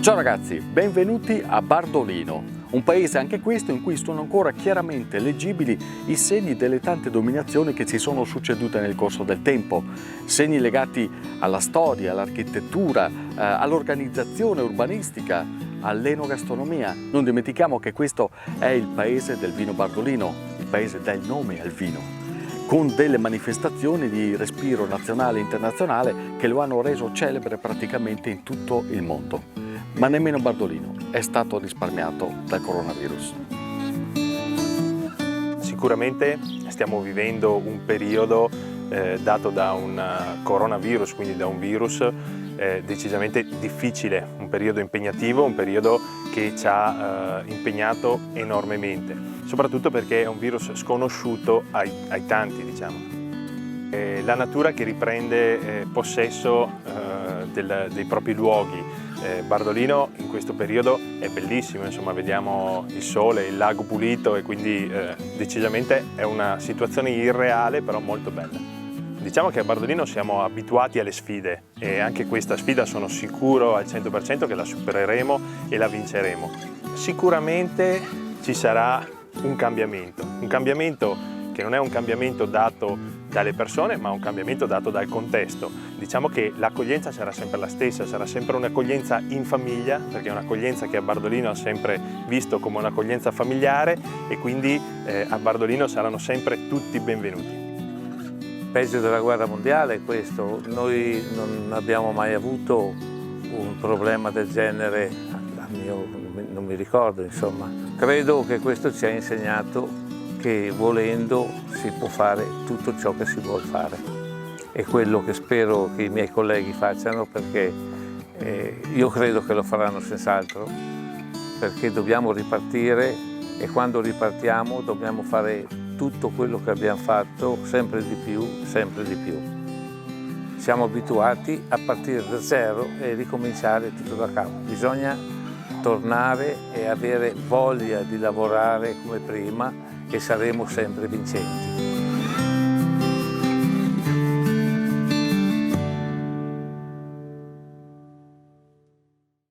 Ciao ragazzi, benvenuti a Bardolino, un paese anche questo in cui sono ancora chiaramente leggibili i segni delle tante dominazioni che si sono succedute nel corso del tempo, segni legati alla storia, all'architettura, all'organizzazione urbanistica, all'enogastronomia. Non dimentichiamo che questo è il paese del vino bardolino, il paese dà il nome al vino, con delle manifestazioni di respiro nazionale e internazionale che lo hanno reso celebre praticamente in tutto il mondo. Ma nemmeno Bardolino è stato risparmiato dal coronavirus. Sicuramente stiamo vivendo un periodo dato da un coronavirus, quindi da un virus decisamente difficile, un periodo impegnativo, un periodo che ci ha impegnato enormemente, soprattutto perché è un virus sconosciuto ai tanti, diciamo. La natura che riprende possesso dei propri luoghi. Bardolino in questo periodo è bellissimo, insomma, vediamo il sole, il lago pulito e quindi decisamente è una situazione irreale però molto bella. Diciamo che a Bardolino siamo abituati alle sfide e anche questa sfida sono sicuro al 100% che la supereremo e la vinceremo. Sicuramente ci sarà un cambiamento che non è un cambiamento dato dalle persone, ma un cambiamento dato dal contesto. Diciamo che l'accoglienza sarà sempre la stessa, sarà sempre un'accoglienza in famiglia, perché è un'accoglienza che a Bardolino ha sempre visto come un'accoglienza familiare e quindi a Bardolino saranno sempre tutti benvenuti. Peggio della guerra mondiale è questo, noi non abbiamo mai avuto un problema del genere, non mi ricordo, insomma. Credo che questo ci ha insegnato che volendo si può fare tutto ciò che si vuole fare. È quello che spero che i miei colleghi facciano, perché io credo che lo faranno senz'altro, perché dobbiamo ripartire e quando ripartiamo dobbiamo fare tutto quello che abbiamo fatto, sempre di più, sempre di più. Siamo abituati a partire da zero e ricominciare tutto da capo. Bisogna tornare e avere voglia di lavorare come prima e saremo sempre vincenti.